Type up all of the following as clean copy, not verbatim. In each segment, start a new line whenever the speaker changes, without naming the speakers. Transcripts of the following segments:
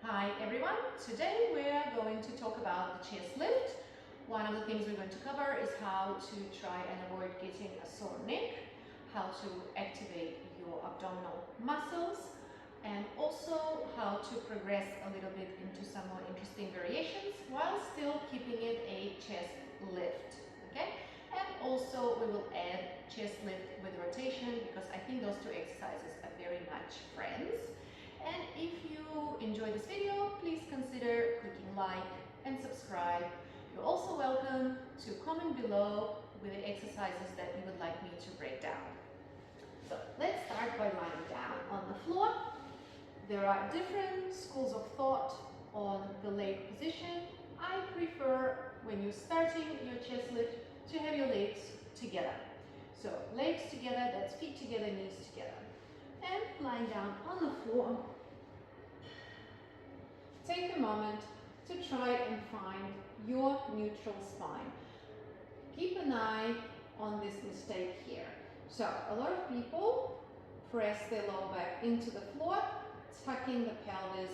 Hi everyone, today we're going to talk about the chest lift. One of the things we're going to cover is how to try and avoid getting a sore neck, how to activate your abdominal muscles, and also how to progress a little bit into some more interesting variations while still keeping it a chest lift. Okay? And also we will add chest lift with rotation because I think those two exercises are very much friends. And if you enjoyed this video, please consider clicking like and subscribe. You're also welcome to comment below with the exercises that you would like me to break down. So let's start by lying down on the floor. There are different schools of thought on the leg position. I prefer when you're starting your chest lift to have your legs together. So legs together, that's feet together, knees together. And lying down on the floor, take a moment to try and find your neutral spine. Keep an eye on this mistake here. So a lot of people press their lower back into the floor, tucking the pelvis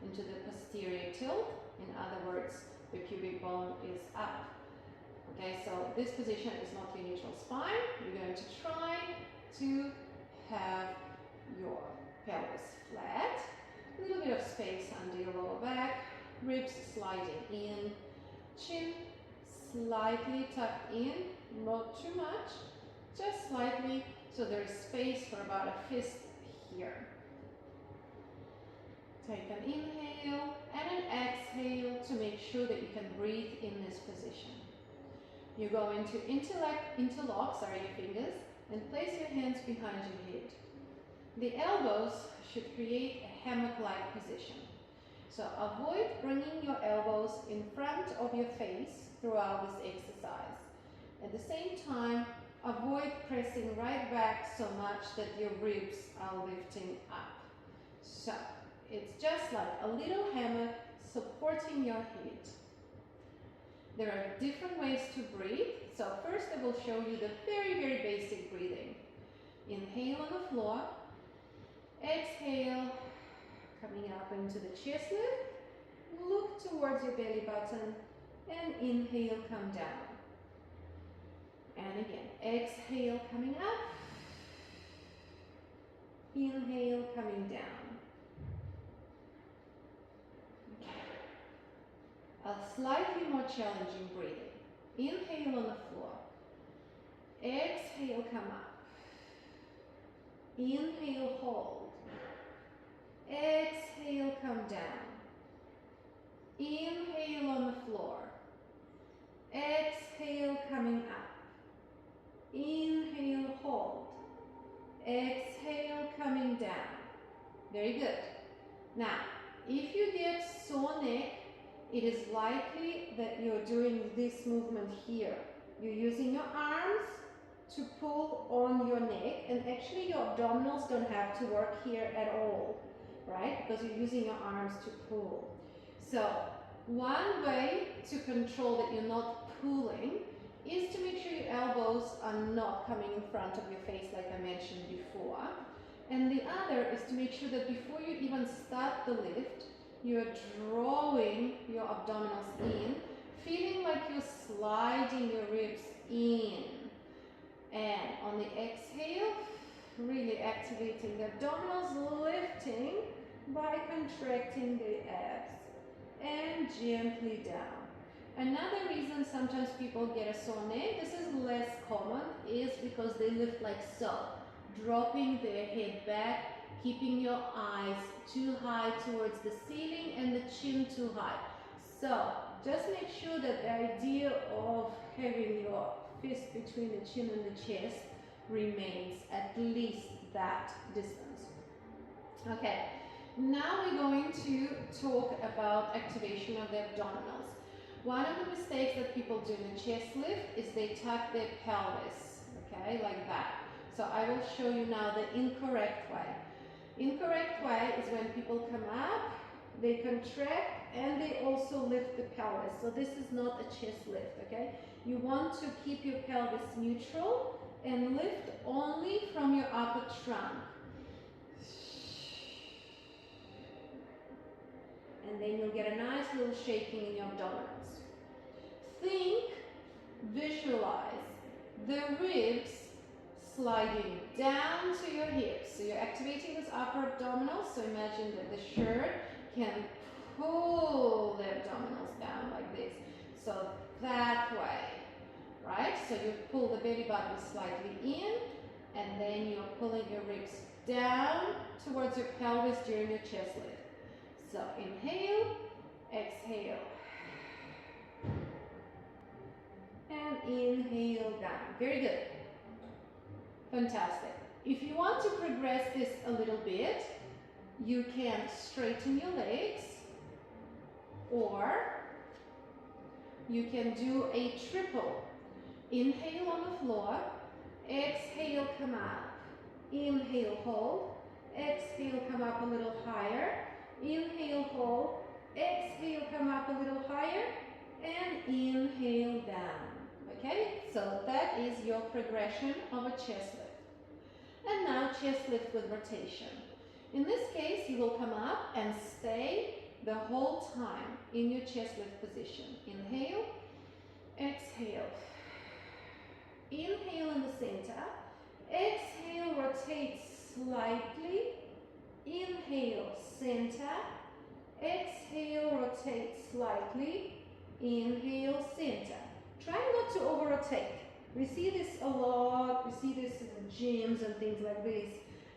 into the posterior tilt. In other words, the pubic bone is up. Okay, so this position is not your neutral spine. You're going to try to have your pelvis flat, a little bit of space under your lower back, ribs sliding in, chin slightly tucked in, not too much, just slightly, so there is space for about a fist here. Take an inhale and an exhale to make sure that you can breathe in this position. You're going to interlock your fingers and place your hands behind your head. The elbows should create a hammock-like position. So avoid bringing your elbows in front of your face throughout this exercise. At the same time, avoid pressing right back so much that your ribs are lifting up. So it's just like a little hammock supporting your head. There are different ways to breathe. So first I will show you the very basic breathing. Inhale on the floor. Exhale, coming up into the chest lift. Look towards your belly button and inhale, come down. And again, exhale, coming up. Inhale, coming down. A slightly more challenging breathing. Inhale on the floor. Exhale, come up. Inhale, hold. Exhale, come down. Inhale on the floor. Exhale, coming up. Inhale, hold. Exhale, coming down. Very good. Now, if you get sore neck, it is likely that you're doing this movement here. You're using your arms to pull on your neck, and actually your abdominals don't have to work here at all, right? Because you're using your arms to pull. So one way to control that you're not pulling is to make sure your elbows are not coming in front of your face like I mentioned before. And the other is to make sure that before you even start the lift, you're drawing your abdominals in, feeling like you're sliding your ribs in. And on the exhale, really activating the abdominals, lifting by contracting the abs and gently down. Another reason sometimes people get a sore neck, this is less common, is because they lift like so, dropping their head back, keeping your eyes too high towards the ceiling and the chin too high. So just make sure that the idea of having your fist between the chin and the chest remains at least that distance. Okay, now we're going to talk about activation of the abdominals. One of the mistakes that people do in the chest lift is they tuck their pelvis, okay, like that. So I will show you now the incorrect way. Incorrect way is when people come up, they contract, and they also lift the pelvis. So this is not a chest lift, okay? You want to keep your pelvis neutral and lift only from your upper trunk. and then you'll get a nice little shaking in your abdominals. Think, visualize the ribs sliding down to your hips. So you're activating this upper abdominal, so imagine that the shirt can pull the abdominals down like this. So that way, right? So you pull the belly button slightly in, and then you're pulling your ribs down towards your pelvis during your chest lift. So inhale, exhale, and inhale down. Very good. Fantastic. If you want to progress this a little bit, you can straighten your legs, or you can do a triple. Inhale on the floor, exhale, come up. Inhale, hold. Exhale, come up a little higher. Inhale, hold. Exhale, come up a little higher. And inhale down. Okay, so that is your progression of a chest lift. And now chest lift with rotation. In this case, you will come up and stay the whole time in your chest lift position. Inhale, exhale. Inhale in the center. Exhale, rotate slightly. Inhale, center. Exhale, rotate slightly. Inhale, center. Try not to over-rotate. We see this a lot. We see this in the gyms and things like this.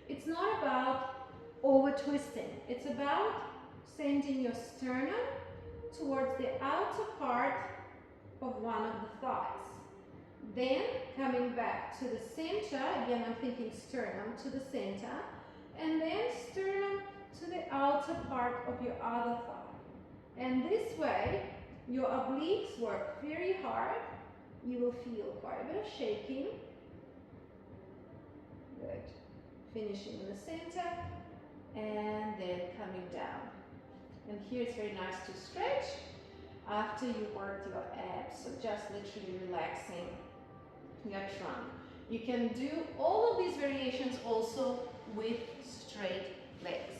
It's not about over-twisting. It's about sending your sternum towards the outer part of one of the thighs. Then coming back to the center, again I'm thinking sternum to the center, and then sternum to the outer part of your other thigh. And this way, your obliques work very hard. You will feel quite a bit of shaking. Good. Finishing in the center, and then coming down. And here it's very nice to stretch after you worked your abs, so just literally relaxing your trunk. You can do all of these variations also with straight legs.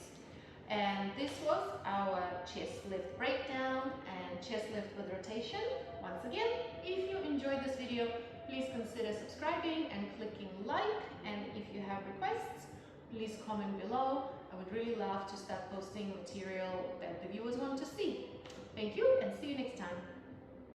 And this was our chest lift breakdown and chest lift with rotation. Once again, if you enjoyed this video, please consider subscribing and clicking like. And if you have requests, please comment below. I would really love to start posting material that the viewers want to see. Thank you, and see you next time.